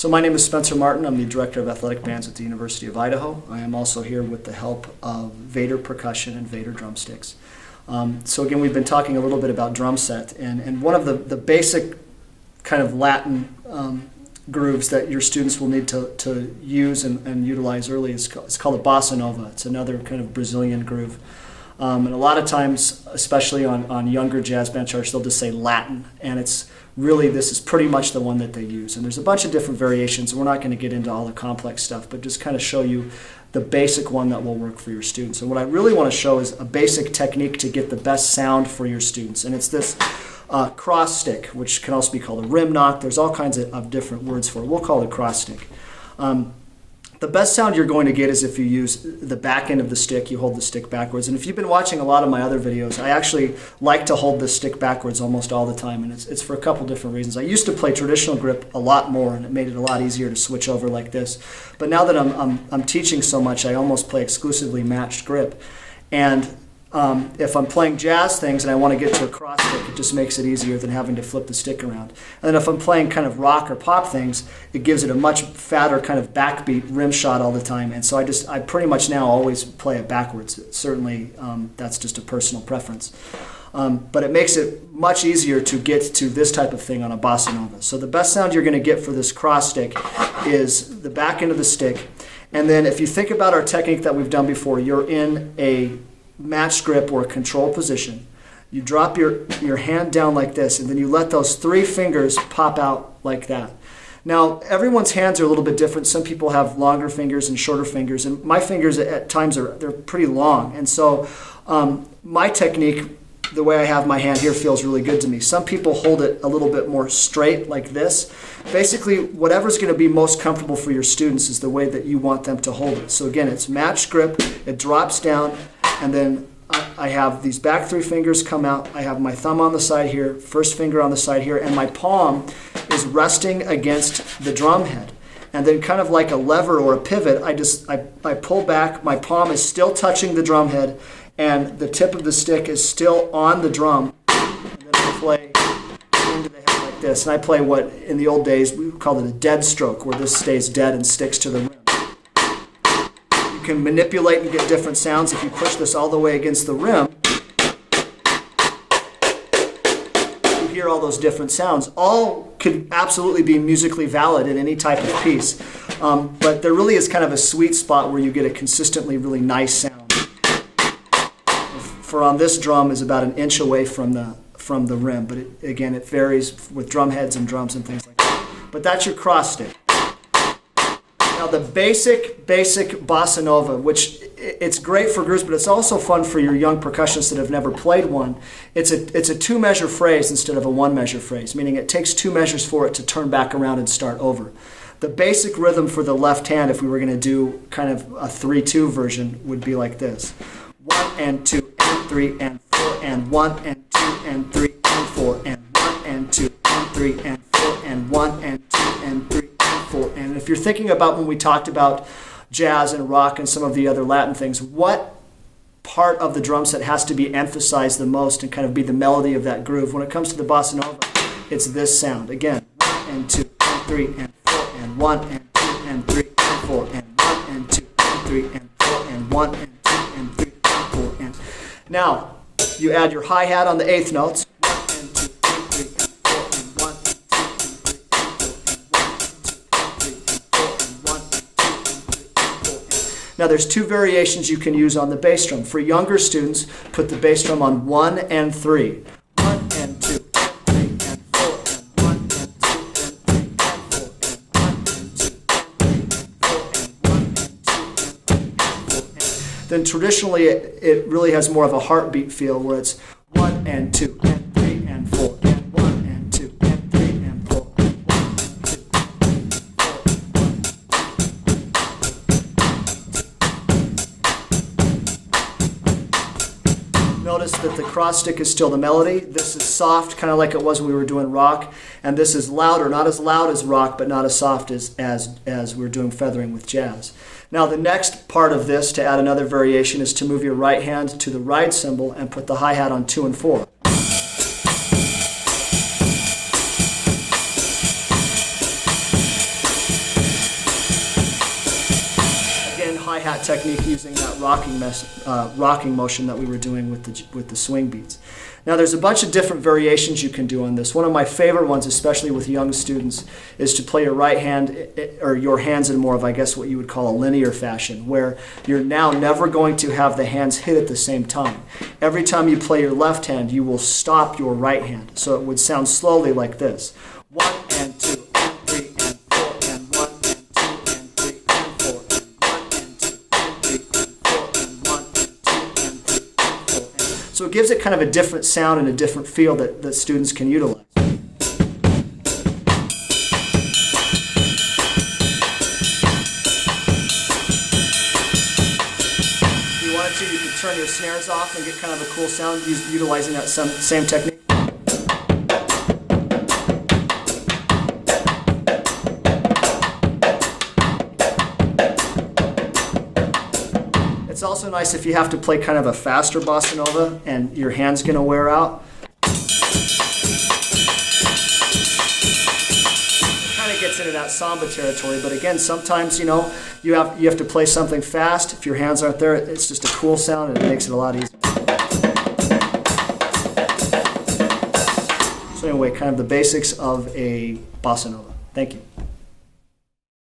So my name is Spencer Martin. I'm the Director of Athletic Bands at the University of Idaho. I am also here with the help of Vater Percussion and Vater Drumsticks. So again, we've been talking a little bit about drum set, and one of the basic kind of Latin grooves that your students will need to use and utilize early is called a Bossa Nova. It's another kind of Brazilian groove. And a lot of times, especially on younger jazz band charts, they'll just say Latin, and it's really, this is pretty much the one that they use. And there's a bunch of different variations, and we're not going to get into all the complex stuff, but just kind of show you the basic one that will work for your students. And what I really want to show is a basic technique to get the best sound for your students, and it's this cross stick, which can also be called a rim knock. There's all kinds of different words for it. We'll call it a cross stick. The best sound you're going to get is if you use the back end of the stick, you hold the stick backwards. And if you've been watching a lot of my other videos, I actually like to hold the stick backwards almost all the time, and it's for a couple different reasons. I used to play traditional grip a lot more, and it made it a lot easier to switch over like this. But now that I'm teaching so much, I almost play exclusively matched grip. And if I'm playing jazz things and I want to get to a cross stick, it just makes it easier than having to flip the stick around. And then if I'm playing kind of rock or pop things, it gives it a much fatter kind of backbeat rim shot all the time. And so I pretty much now always play it backwards. Certainly, that's just a personal preference. But it makes it much easier to get to this type of thing on a Bossa Nova. So the best sound you're going to get for this cross stick is the back end of the stick. And then if you think about our technique that we've done before, you're in a match grip or a control position. You drop your hand down like this, and then you let those three fingers pop out like that. Now, everyone's hands are a little bit different. Some people have longer fingers and shorter fingers, and my fingers at times they're pretty long. And so my technique, the way I have my hand here, feels really good to me. Some people hold it a little bit more straight like this. Basically, whatever's going to be most comfortable for your students is the way that you want them to hold it. So again, it's match grip, it drops down, and then I have these back three fingers come out. I have my thumb on the side here, first finger on the side here, and my palm is resting against the drum head. And then kind of like a lever or a pivot, I pull back, my palm is still touching the drum head, and the tip of the stick is still on the drum. And then I play into the head like this. And I play what in the old days we called it a dead stroke, where this stays dead and sticks to the rim. You can manipulate and get different sounds. If you push this all the way against the rim, you hear all those different sounds. All could absolutely be musically valid in any type of piece. But there really is kind of a sweet spot where you get a consistently really nice sound. For on this drum is about an inch away from the rim, but again it varies with drum heads and drums and things like that. But that's your cross stick. Now the basic Bossa Nova, which it's great for groups, but it's also fun for your young percussionists that have never played one. It's a two-measure phrase instead of a one-measure phrase, meaning it takes two measures for it to turn back around and start over. The basic rhythm for the left hand, if we were going to do kind of a 3-2 version, would be like this: 1 and 2 and 3 and 4 and 1 and 2 and 3 and 4 and 1 and 2 and 3 and 4 and 1 and 2 and 3 and 4. And if you're thinking about when we talked about jazz and rock and some of the other Latin things, what part of the drum set has to be emphasized the most and kind of be the melody of that groove? When it comes to the Bossa Nova, it's this sound. Again, 1 and 2 and 3 and 4 and 1 and 2 and 3 and 4 and 1 and 2 and 3 and 4 and 1 and 2 and 3 and 4 and... Now, you add your hi-hat on the eighth notes. 1 and 2 and 3 and 4 and 1 and 2 and 3 and 4 and 1 and 2 and 3 and 4 and 1 and 2 and 3 and 4 and... Now there's two variations you can use on the bass drum. For younger students, put the bass drum on 1 and 3. 1 and 2 and 3 and 4 and 1 and 2 and 3 and 4 and 1 and 2 and 3 and 4 and 1 and 2 and 3 and 4 and... Then traditionally it really has more of a heartbeat feel, where it's 1 and 2 and 3 and 4 and 1 and 2 and 3 and 4 and 1 and 2 and 4. Notice that the cross stick is still the melody. This is soft, kind of like it was when we were doing rock, and this is louder, not as loud as rock, but not as soft as we're doing feathering with jazz. Now the next part of this, to add another variation, is to move your right hand to the ride cymbal and put the hi-hat on 2 and 4. that technique using that rocking motion that we were doing with the swing beats. Now there's a bunch of different variations you can do on this. One of my favorite ones, especially with young students, is to play your right hand, or your hands in more of, I guess, what you would call a linear fashion, where you're now never going to have the hands hit at the same time. Every time you play your left hand, you will stop your right hand. So it would sound slowly like this. 1 and 2 and 3 and 4 and 1 and 2 and 3 and 4 and 1 and 2 and 3 and 4 and 1 and 2 and 3 and 4. So it gives it kind of a different sound and a different feel that students can utilize. If you wanted to, you could turn your snares off and get kind of a cool sound utilizing that same technique. It's also nice if you have to play kind of a faster bossa nova and your hand's going to wear out. It kind of gets into that samba territory, but again, sometimes you have to play something fast. If your hands aren't there, it's just a cool sound and it makes it a lot easier. So anyway, kind of the basics of a bossa nova. Thank you.